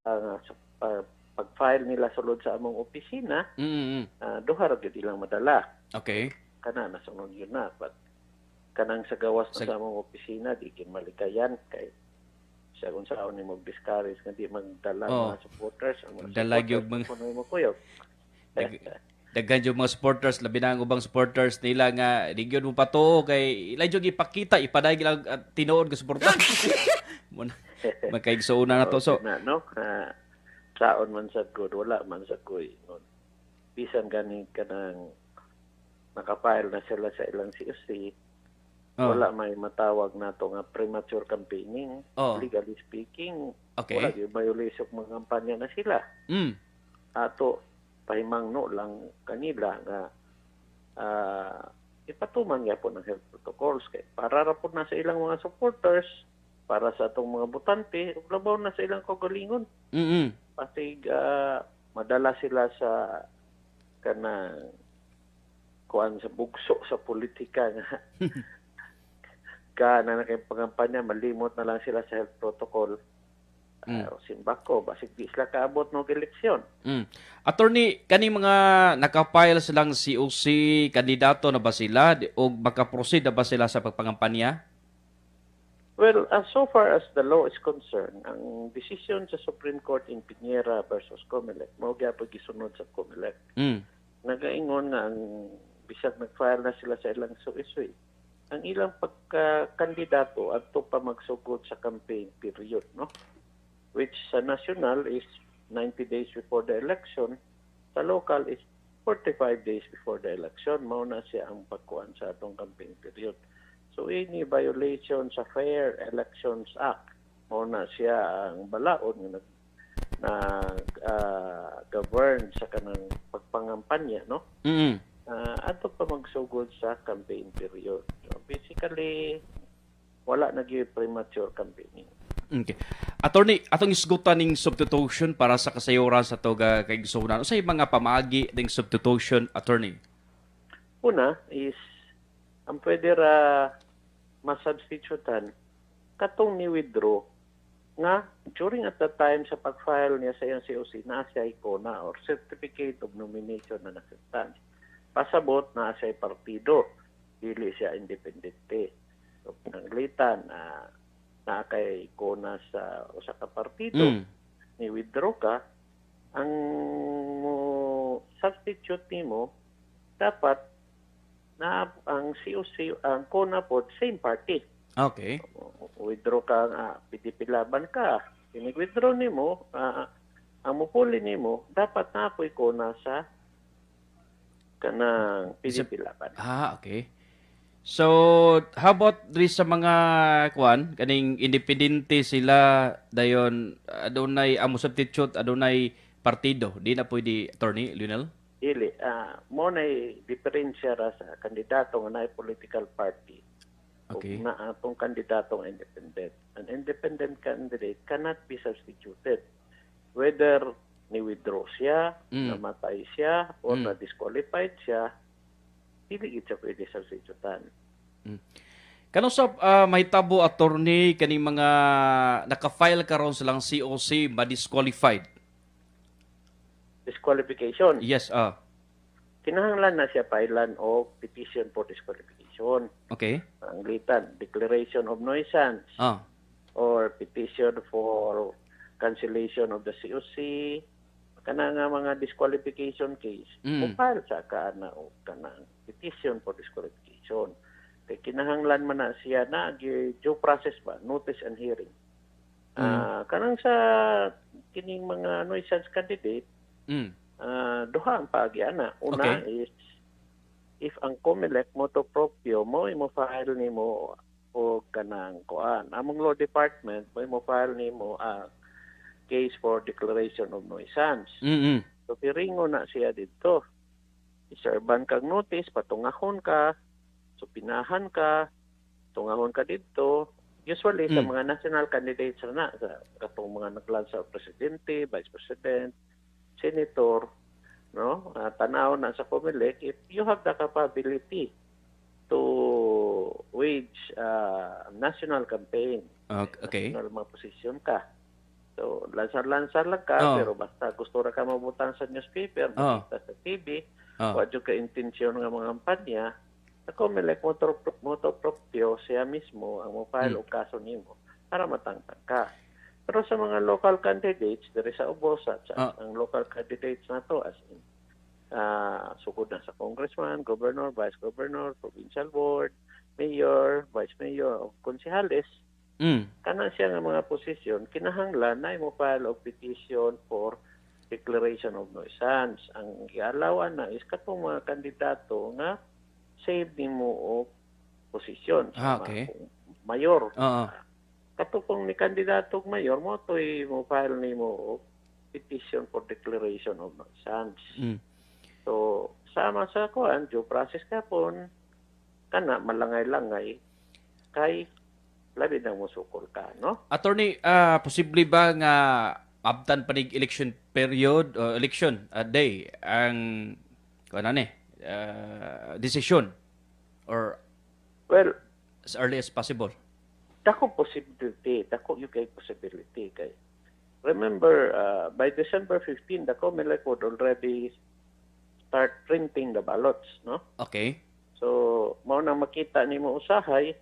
pag-file nila sulod sa among opisina, Mm. duha ra gyud ilang madala. Okay. Kana nasunod yun na. But kanang sa gawas na Sa sa among opisina, di kin malikayan kay siya kung saan ni mag-discourage nga di magdala ang oh, mga supporters. Ang mga dalag supporters, yung mga kung ano mo kuyog. dag, daghan yung mga supporters, labi na ang ubang supporters nila nga di gyud mo patuo kay ila jud ipakita ipaday lang tinuod nga suporta. Mo na magkaigsuuna na to. So, Na, no? Saon man sa good, wala man sa good. Bisan gani kanang nakapile na sila sa ilang COC, oh, wala may matawag na to nga premature campaigning. oh, Legally speaking, wala okay. yung violation mga kampanya na sila. Mm. Ato, pahimangno lang kanila nga ipatuman nga po ng health protocols. Kay para ra po na sa ilang mga supporters, para sa atong mga butante, labaw na sa ilang kagalingon. Mm. Pasig madala sila sa kanang kuan sa bugso sa politika nga ka na kay pangampanya malimot na lang sila sa health protocol. Simbako basig di sila kaabot ng eleksyon. Mm. Attorney, kani mga nakapile silang COC kandidato na ba sila o makaproceed na ba sila sa pagpangampanya? Well, so far as the law is concerned, ang decision sa Supreme Court in Piñera versus Comelec, mao gyapon gisunod sa Comelec. Mm. Nagaingon nga ang bisag nag-file na sila sa ilang suiswi. Ang ilang pagkakandidato adto pa magsugod sa campaign period, no? Which sa national is 90 days before the election, sa local is 45 days before the election. Mao na siya ang pagkuan sa atong campaign period. So any violation sa Fair Elections Act, mao na siya ang balaod nga govern sa kanang pagpangampanya, no? Mm. Ato pa magsugod sa campaign period. So basically, wala na gyud premature campaigning. Okay. Attorney, atong isgutan ning substitution para sa kasayuran sa toga kay gisunan. Unsay mga pamaagi ning substitution, attorney? Una is ang pwede ra masubstitutan katong ni withdraw nga during at the time sa pag-file niya sa iyang COC na siya ICONA or Certificate of Nomination and Acceptance. Pasabot na siya partido, dili siya independente. So pinanglitan na kay ICONA sa usa ka partido, ni withdraw ka, ang substitute nimo dapat na ang COC, ang CONA po, same party. Okay. Withdraw ka nga, PDP laban ka. Pinig-withdraw nimo, ang mupuli nimo, dapat na po CONA sa kanang PDP laban. Okay. So, how about diri sa mga kuan kaning independente sila dayon adunay amo substitute adunay partido di na pwede, attorney Lionel? Dili, mo na diferensya ra sa kandidato nga naay political party. Okay. Na atong kandidato nga independent. An independent candidate cannot be substituted. Whether ni-withdraw siya, namatay siya, or na-disqualified siya, dili gid siya pwede substitutan. Kano sa mahitabo, attorney, kaning mga naka-file karon silang COC ma-disqualified? Disqualification. Yes, Kinahanglan na siya filean o petition for disqualification. okay. Ang litan, declaration of nuisance, or petition for cancellation of the COC, kana nga mga disqualification case, file sa kana o kanang petition for disqualification. Kay kinahanglan man na siya na due process ba, notice and hearing. Kanang sa kining mga nuisance candidate, duha ang paagyan. Una is if ang COMELEC moto proprio mo file nimo o kanang kuan. Among law department mo file nimo case for declaration of nuisance. So piringo na siya dito. Iserban kag notice, patungahon ka, supinahan ka, tungahon ka dito. Usually sa mga national candidates na sa katong mga naglan sa presidente, vice president, senator, no? Tanaw na sa COMELEC, if you have the capability to wage national campaign, national mga position ka. So, lansar-lansar lang ka, pero basta gusto ra ka mabutang sa newspaper, makita sa TV, wadyo ka intensyon nga mga kampanya, sa COMELEC moto proprio siya mismo ang mo-file og kaso nimo para matangtang ka. Pero sa mga local candidates, diri sa ubos, ang local candidates na to, as in, sugod na sa congressman, governor, vice governor, provincial board, mayor, vice mayor, o konsehales, kana siya nga mga posisyon, kinahanglan na mo file og petition for declaration of nuisance. Ang gialawan na is katong mga kandidato nga save nimo og posisyon sa mayor. Katupong ni kandidato og mayor mo to'y mo file nimo og petition for declaration of nuisance. So, sama sa kuan, due process kapon, kana malangay-langay, kay labi na musukol ka, no? Attorney, posible ba nga abtan pa ning election period o election day ang decision or as early as possible? Dako possibility, dako yung kay possibility kay. Remember, by December 15, the COMELEC would already start printing the ballots, no? Okay. So, mao nang makita nimo usahay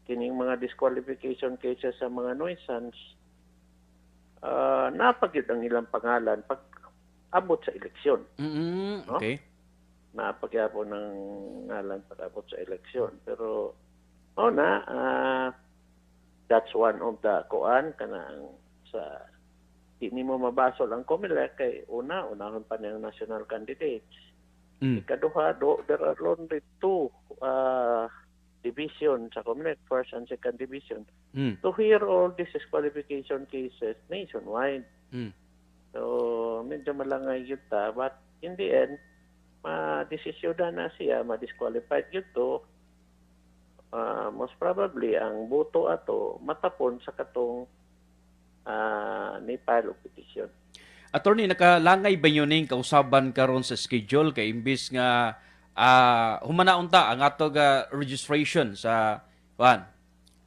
kining mga disqualification cases sa mga nuisance, napagyud ang ilang pangalan pag abot sa eleksyon. Okay. No? Napagyapon ng ngalan pag abot sa eleksyon. Pero, that's one of the kuan kanang sa di nimo mabasol ang COMELEC kay unahon pa niyang national candidates. Ikaduha, there are only two division sa COMELEC, first and second division, to hear all these disqualification cases nationwide. So, medyo malangay yun ta, but in the end, ma-desisyonan na siya, ma-disqualified yun to, most probably, ang boto ato matapon sa katong ni file of petition. Attorney, nakalangay ba yun yung kausaban karon sa schedule kay imbis nga humanaunta ang atog registration sa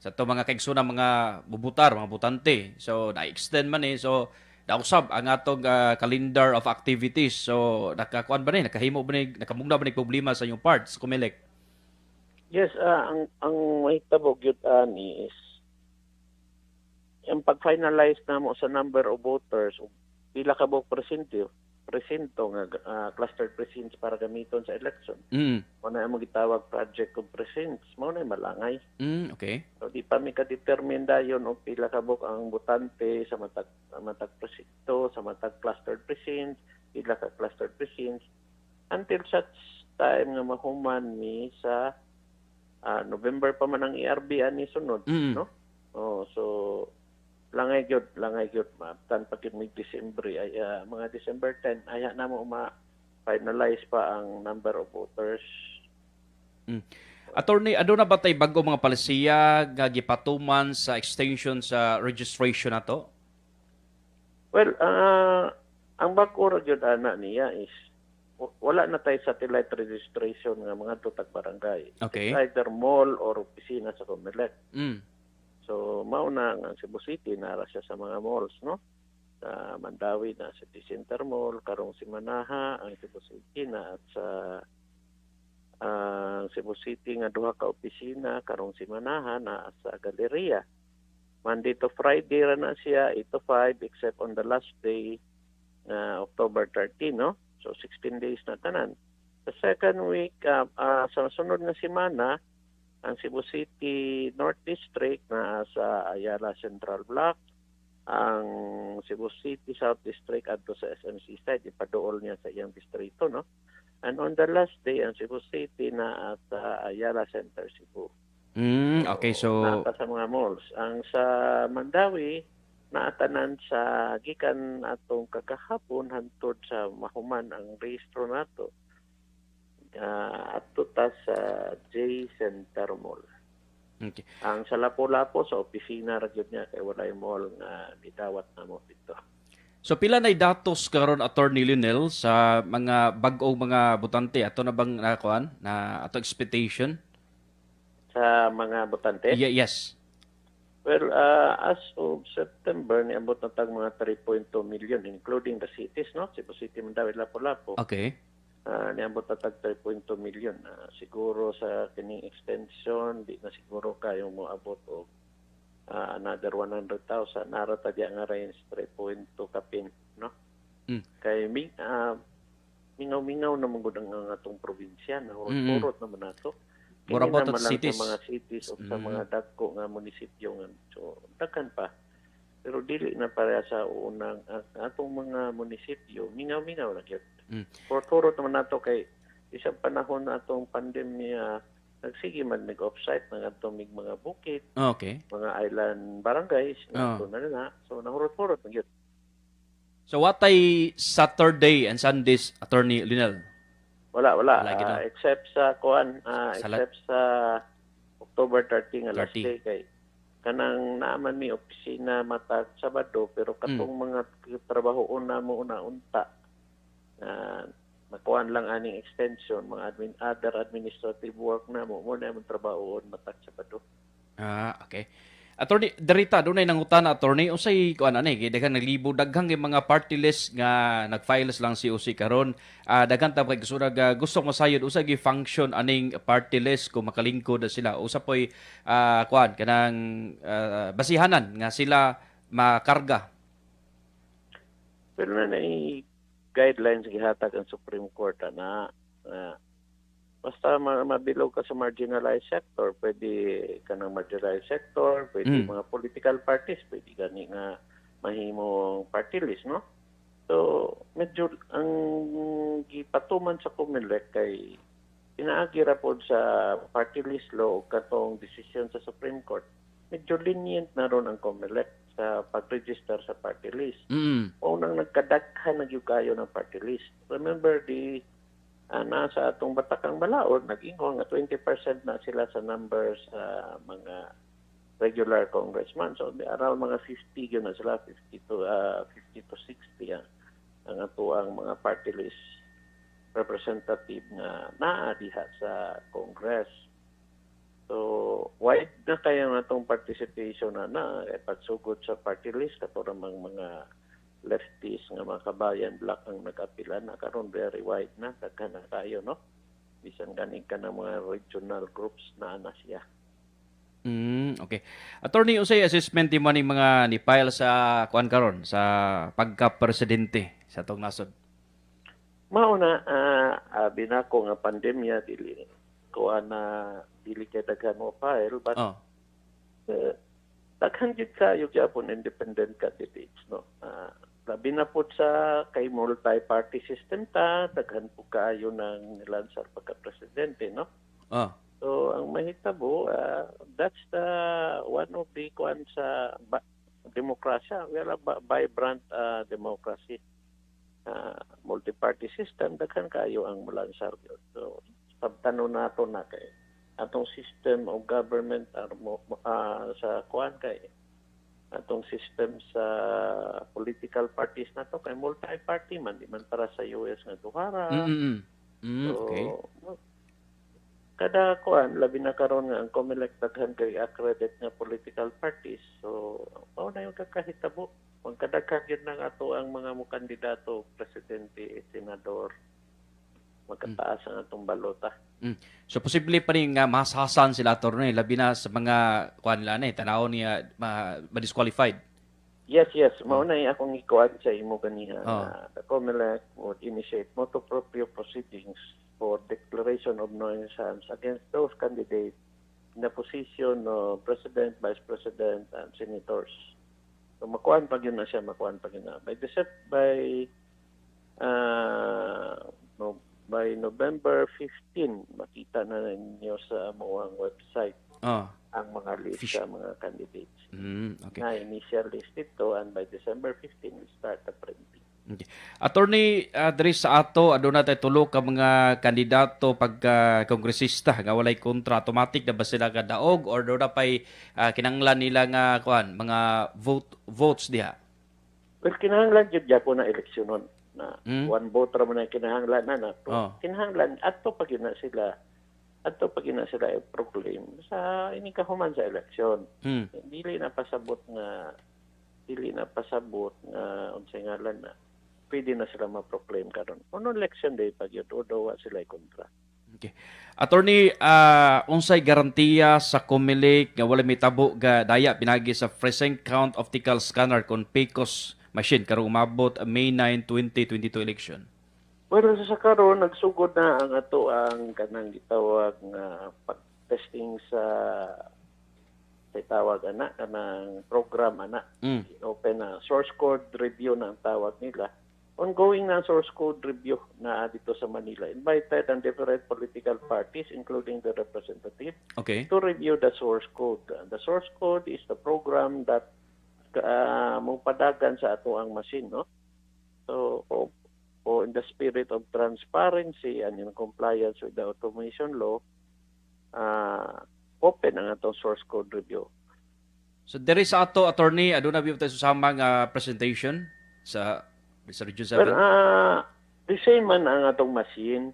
to mga kaigsuna mga bubutar, mga butante. So na-extend man so nausab ang atog calendar of activities. So nakakuan ba ni nakahimo ba ni nakamugna ba ni problema sa inyong parts COMELEC? Yes, ang mahitabo gyud ani is yung pag-finalize na mo sa number of voters, pila ka buok presinto nga clustered precincts para gamiton sa election. Mao na mo gitawag project of precincts, mao na malangay. Okay. So di pa mi ka-determine dayon og pila ka buok ang botante sa matag presinto, sa matag clustered precincts, pila ka clustered precincts until such time nga mahuman mi sa November pa man ang ERB ani sunod, no? So langay gyud tan pagid mig December ay mga December 10 aya na mo ma-finalize pa ang number of voters. Attorney, ano na ba tay bago mga palisiya nga gipatuman sa extension sa registration nato? Well, ang bago ra gyud ana niya is wala na tay satellite registration nga mga tutag barangay. Okay. It's either mall or opisina sa COMELEC. So, mauna ang Cebu City, nara siya sa mga malls, no? Sa Mandawi na sa Center Mall, karong si Manaha, ang Cebu City na at sa Cebu City nga duha ka opisina, karong si Manaha na sa Galleria. Monday to Friday ra na siya, 8 to 5, except on the last day, October 13, no? So, 16 days na tanan. Sa second week, sa sunod na semana, ang Cebu City North District na sa Ayala Central Block, ang Cebu City South District adto sa SMC side, ipaduol niya sa iyang distrito, no? And on the last day, ang Cebu City na at Ayala Center, Cebu. Okay, so naata sa mga malls. Ang sa Mandawi, naatanan sa gikan atong kagahapon hantod sa mahuman ang rehistro nato. Ato ta sa J Center Mall. Okay. Ang sa Lapu-Lapu sa opisina ra gyud niya kay walay mall nga gidawat namo dito. So pila nay datos karon Attorney Lionel sa mga bag-ong mga botante ato na bang nakuan na ato expectation Sa mga botante? yes. Well, as of September, niabot na tag mga 3.2 million, including the cities, no? Cebu City, Mandawi, Lapu-Lapu. Okay. Niabot na tag 3.2 million. Siguro sa kining extension, di na siguro kayong mo abot o another 100,000. Narata di ang range 3.2 kapin, no? Kay mingaw-mingaw na magud ang atong probinsya, na urot naman nato. More about Kini the naman lang cities. sa mga cities o sa mga dagko nga munisipyo nga. So, daghan pa. Pero dili na para sa unang atong mga munisipyo, mingaw-mingaw na gyud. Turot naman nato kay isang panahon na atong pandemya, nagsige man nag-offsite ng atong mga bukid, Okay. mga island barangays, nato na. So, nahurot-hurot na gyud. So what ay Saturday and Sundays, Attorney Linel? Wala. Lagi na. Except sa Salat. except sa October 30 nga last 30. day kay kanang naaman mi opisina matag Sabado pero katong mga trabahoon na mo unta makuan lang aning extension mga other administrative work na mo na mo trabahoon matag Sabado. Okay. Attorney, darita dunay nangutana attorney unsay kuan ani daghang naglibo daghang mga party list nga nagfiles lang si UC karon. Daghang ta kay gusto mo sayod usa gi function aning party list kung makalingkod na sila. Usa poy kuan kanang basihanan nga sila makarga. Pero na guidelines gihatag ang Supreme Court na basta mabilog ka sa marginalized sector, pwede ka ng marginalized sector, pwede mga political parties, pwede gani nga mahimong party list, no? So, medyo ang gipatuman sa COMELEC kay inaagira po sa party list law o katong decision sa Supreme Court, medyo lenient na ron ang COMELEC sa pag-register sa party list. O nang nagkadaghan na kayo ng party list. Remember, nasa atong Batakang Balaod, nag-ingon nga 20% na sila sa numbers sa mga regular congressman. So, around mga 50 yun na sila, 50 to 60 ang atuang mga party list representative na naadiha sa Congress. So, wide na kaya natong participation na pagsugod sa party list, katurang mga lefties nga mga kabayan black ang nag-apila na karon very wide na daghan na tayo, no? Bisan ganing ka ng mga regional groups na siya. Okay. Attorney, usay assessment mo ning mga ni-file sa kuan karon sa pagka-presidente sa tong nasod? Mauna binako nga pandemya dili kay daghan mo file but daghan gyud kayo gyapon independent candidates, no? Labi na po sa kay multi-party system daghan po kayo ng nilansar pagka-presidente, no? So, ang mahitabo, that's the one of the kuan sa demokrasya. Well, vibrant democracy. Multi-party system, daghan kayo ang mulansar. So, sabtano nato na kay atong system of government sa kuan kay atong system sa political parties na to kay multi-party man, di man para sa US nga duhara. Okay. So, kada kuan labi na karon nga ang COMELEC daghan kay accredited nga political parties. So, mao na yung kakahitabo. Kung kadaghan yun ng ato ang mga kandidato, presidente, senador, magkataas ang atong balota. So posible pa rin nga mahasasan sila attorney labi na sa mga kuan nila tanaw niya ma-disqualified. Yes. Mao na akong ikuan sa imo ganiha. The COMELEC would initiate motu proprio proceedings for declaration of nuisance against those candidates in the position of President, Vice President, and Senators. So makuan pa yun na siya, by November 15, makita na ninyo sa among website ang mga list sa mga candidates. Okay. Na initial list ito, and by December 15, we start the printing. Okay. Attorney, diri sa ato aduna tay tulo ka mga kandidato pagka kongresista nga walay kontra, automatic na ba sila ka daog or do na pay kinahanglan nila nga kuan mga votes diha? Well, kinahanglan jud gyapon na eleksyonon na one vote ra man ang kinahanglan na nato. Kinahanglan adto pag yun na sila ato pag ina sila i-proclaim sa ini kahuman sa eleksyon. Dili na pasabot nga unsay ngalan na pwede na sila ma-proclaim karon. Kuno election day pag yun, o sila kontra. Okay. Attorney, unsay garantiya sa COMELEC nga wala mitabo ga daya pinagi sa present count optical scanner kon PECOS machine karong umabot May 9, 2022 election? Well, sa karon nagsugod na ang ato ang kanang gitawag nga pag-testing sa tawag kanang program open na source code review na ang tawag nila. Ongoing na source code review na dito sa Manila. Invited ang different political parties, including the representative, to review the source code. The source code is the program that mupadagan sa ato ang machine, no? So, in the spirit of transparency and in compliance with the automation law, open ang atong source code review. So, there is ato, attorney, aduna biyo tayo susama nga presentation sa Region 7? Well, the same man ang atong machine.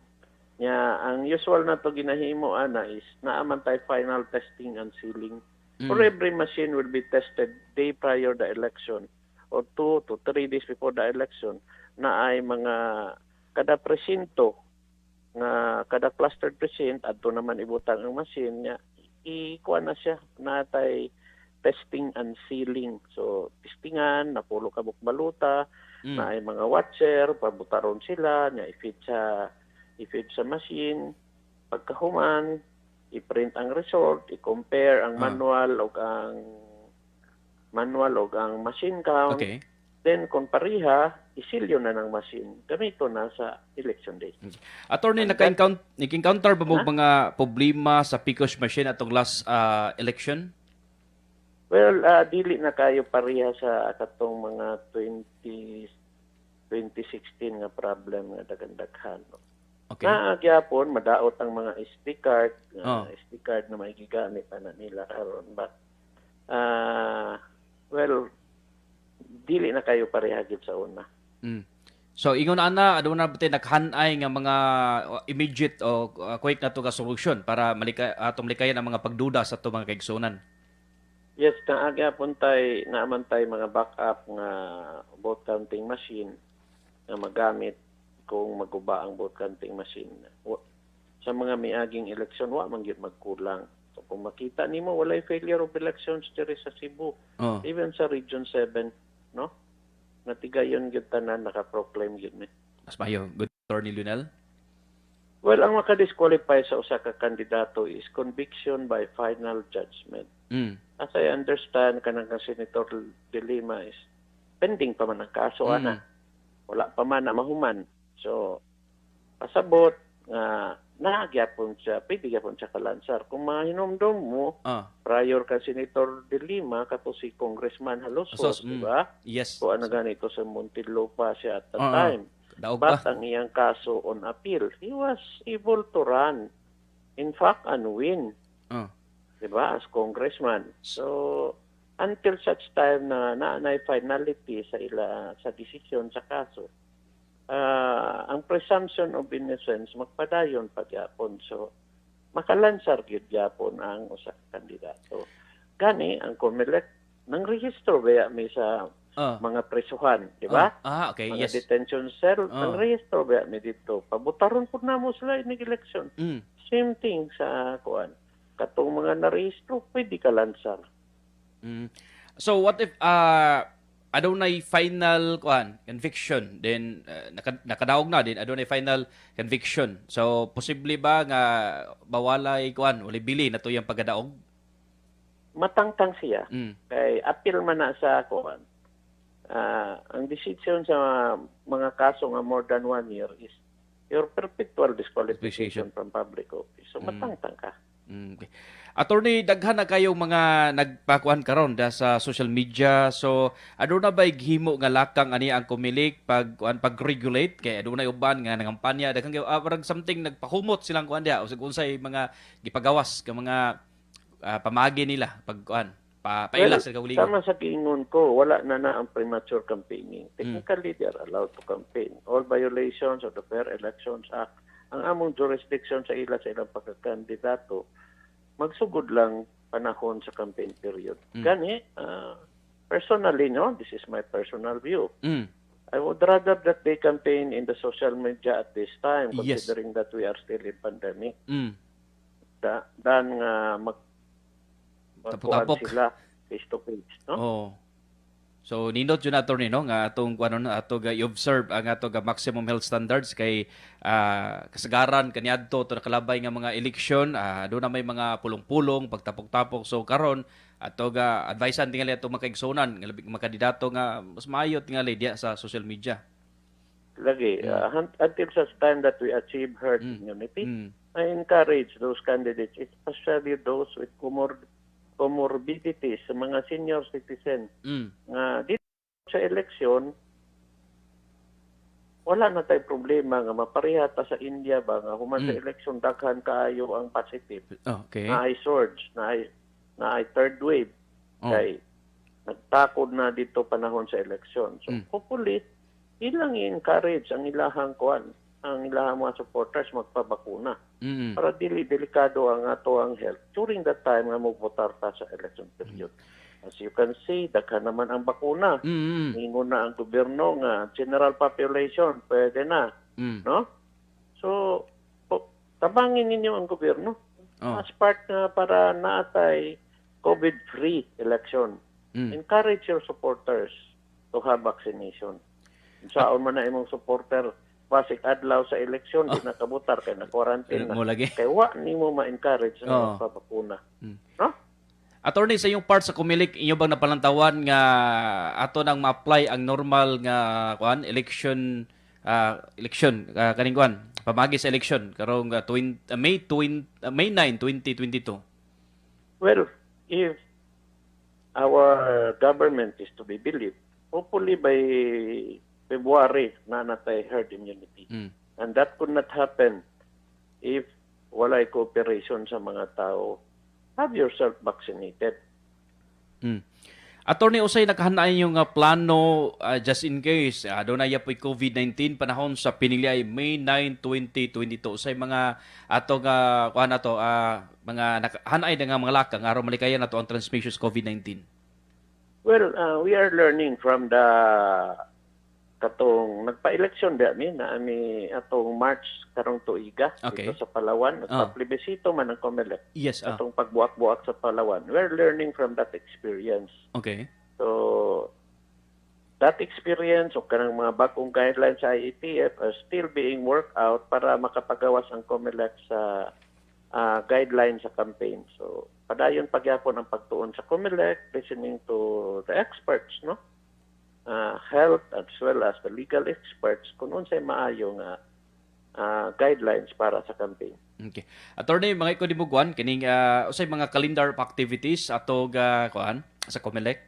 Ang usual na to ginahimo is naaman tayo final testing and sealing. For every machine will be tested day prior the election or 2 to 3 days before the election na ay mga kada presinto nga kada cluster precinct adto naman ibutang ang machine niya ikuha na siya natay testing and sealing. So testingan napulo ka bukbaluta na ay mga watcher, pabutaron sila, niya i-feed sa machine, pagkahuman, i-print ang result, i-compare ang manual o ang machine count. Okay. Then, kung pariha, isilyo na ng machine. Ganito na sa election day. Attorney, nag-encounter ba mo mga problema sa PECOS machine atong last election? Well, dili na kayo pariha sa katong mga 2016 nga problem nga daghan-daghan. No? Okay. Gyapon madaot ang mga SD card, SD card na may gigamit na nila karon. But well, dili na kayo pareha gid sa una. So ingon ana aduna ba naghanay nga mga immediate o quick na to ka solution para atong likayan ang mga pagduda sa to mga kaigsunan? Yes, naagapon naaman tay mga backup nga vote counting machine na magamit kung maguba ang vote counting machine. Sa mga miaging eleksyon, wa man gyud magkulang. So kung makita nimo walay failure of elections diri sa Cebu, even sa Region 7, no? Natigayon gyud tanan naka-proclaim gyud ni. Mas mayo, good Attorney Lionel. Well, ang maka-disqualify sa usa ka kandidato is conviction by final judgment. As I understand, kanang Senator De Lima is pending pa man ang kaso, wala pa man na mahuman. So, pasabot, nagyapon siya, pwede yapon siya kalansar. Kung mahinomdom mo, prior ka Senator De Lima, kato si Congressman Halosos, diba? Yes. Kung ano ganito sa Muntinlupa siya at that time. But ang iyang kaso on appeal, he was able to run. In fact, and win. Diba? As congressman. So, until such time na naanay finality sa decision sa kaso, ang presumption of innocence magpadayon pagyapon. So, makalansar gyud gyapon ang usa ka kandidato. Gani, ang COMELEC nang rehistro ba may sa mga presuhan, di ba? Okay, mga yes. detention cell, nang rehistro ba may dito. Pabutaron po na mo sila inig election. Same thing sa kuan. Katong mga narehistro, pwede ka lansar. So what if adunay final conviction then nakadaog na din adunay final conviction. So posible ba nga bawalay wala bili na to yung pagadaog? Matangtang siya. Kay appeal man na sa kuan. Ang decision sa mga kaso nga more than 1 year is your perpetual disqualification from public office. So matangtang ka. Okay. Attorney, daghan na kayong mga nagpakuan karon sa social media. So, aduna ba himo nga lakang ani ang COMELEC pag-regulate kay aduna uban nga nangampanya daghang parang something nagpahumot silang kuan dia usag unsay mga gipagawas ka mga pamagi nila pagkuan paila sa kauligon. Sama sa giingon ko, wala na ang premature campaigning. Technically, they are allowed to campaign. All violations of the Fair Elections Act ang among jurisdiction sa ilang pagkakandidato, magsugod lang panahon sa campaign period. Gani, personally, no, this is my personal view. I would rather that they campaign in the social media at this time, Yes. considering that we are still in pandemic, than magkuhan Tapok-tapok. sila face-to-face. No? Oh. So nindot yun attorney no nga atong ato ga i-observe ang ato ga maximum health standards kay kasagaran kaniadto to nakalabay nga mga eleksyon do na may mga pulong-pulong pagtapok-tapok so karon ato ga advisean tingali ato mga kaigsunan nga labi mga kandidato nga mas maayo tingali diya sa social media. Lagi, until such time that we achieve herd immunity, I encourage those candidates, especially those with comorbidities, mga senior citizen, nga dito sa eleksyon, wala na tayo problema nga mapareha ta sa India ba nga human sa eleksyon daghan kaayo ang positive. Okay. Na ay surge, na ay third wave. Kay nagtakod na dito panahon sa eleksyon. So hopefully, ilang i-encourage ang ilahang ang ilahang mga supporters magpabakuna. Para delikado ang ato ang health during that time nga magbotar ta sa election period. As you can see, daghan naman ang bakuna. Ingon na ang gobyerno nga general population, pwede na. No? So, tabangin ninyo ang gobyerno. As part na para naatay COVID-free election. Encourage your supporters to have vaccination. Saan man na imong supporter pasik adlaw sa eleksyon, di nakabutar kay na-quarantine na. Kay wa nimo ma-encourage na magpapakuna. No? Attorney, sa iyong part sa Comelec, inyo bang napalantawan nga ato nang ma-apply ang normal nga election kaning pamagi sa election karong May 9, 2022? Well, if our government is to be believed, hopefully by February na natay herd immunity. And that could not happen if walay cooperation sa mga tao. Have yourself vaccinated. Attorney, usay nakahanay yung plano just in case doon na yapoy COVID-19 panahon sa pinili ay May 9, 2022. Usay mga ato nga mga nakahanay nga mga laka nga aron malikayan nato ang transmission sa COVID-19. Well, we are learning from the katong nagpa-election na atong March karong tuiga dito sa Palawan, nagpa-plebisito man ang Comelec. Yes, atong pagbuak-buak sa Palawan. We're learning from that experience. Okay. So that experience o kanang mga bagong guidelines sa IETF are still being worked out para makapagawas ang Comelec sa guidelines sa campaign. So padayon pagyapon ang pagtuon sa Comelec, listening to the experts, no? Health as well as the legal experts kung unsay maayo nga guidelines para sa campaign. Okay. Attorney, mga ikodimuguan kining usay mga calendar of activities ato ga sa Comelec?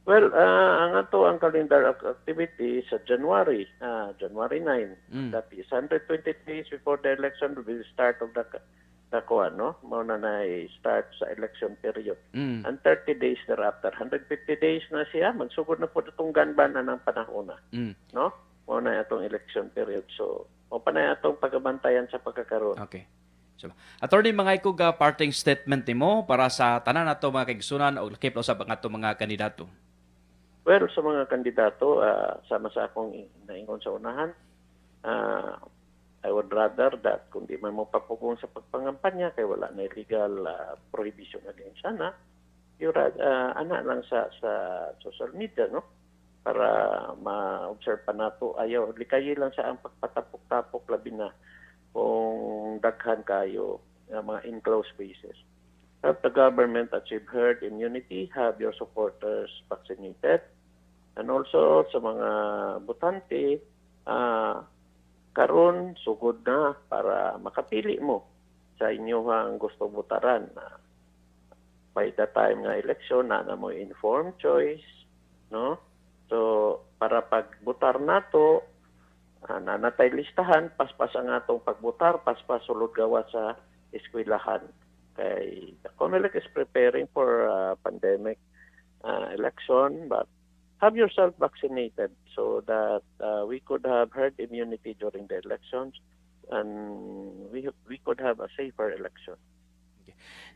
Well, ang calendar of activities sa January 9. That is 120 days before the election will be the start of the mao na start sa election period. And 30 days thereafter, 150 days na siya, magsugod na po itong ganbanan ng panahon na. No? Mao na itong election period. So, o pa na itong pagabantayan sa pagkakaroon. Okay. So, attorney, mga ikog parting statement nimo para sa tanan nato mga kaigsunan o lakip usab ang ato mga kandidato. Well, sa mga kandidato, sama sa akong naingon sa unahan, I would rather that kung di man mo papugong sa pagpangampanya kay wala na illegal prohibition against sana, ana lang sa social media, no? Para ma-observe pa nato. Ayaw, likayi lang sa ang pagpatapok-tapok labi na kung daghan kayo mga enclosed spaces. Have the government achieve herd immunity, have your supporters vaccinated, and also sa mga botante, karon sugod na para makapili mo sa inyong gusto butaran. By the time nga eleksyon na mo informed choice, no? So para pagbutar nato nanatay listahan paspas ang atong pagbutar, paspas sulod gawa sa eskwelahan. Kay the Comelec is preparing for pandemic election, but have yourself vaccinated so that we could have herd immunity during the elections. and we could have a safer election.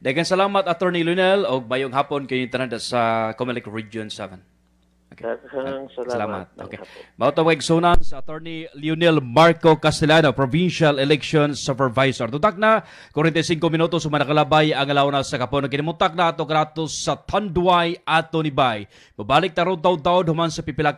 Daghang salamat Attorney Lionel og bayong hapon kayo tanan sa Comelec Region 7. Okay. Daghang salamat. Okay. Mao tawag sunan sa Attorney Lionel Marco Castellano, Provincial Election Supervisor. Tutak na 45 minutos sumanakalabay ang alaw na sa kapon. Kinimutak na ato karatos sa Tanduay ato ni Bay. Babalik ta ron taw-taw human sa pipila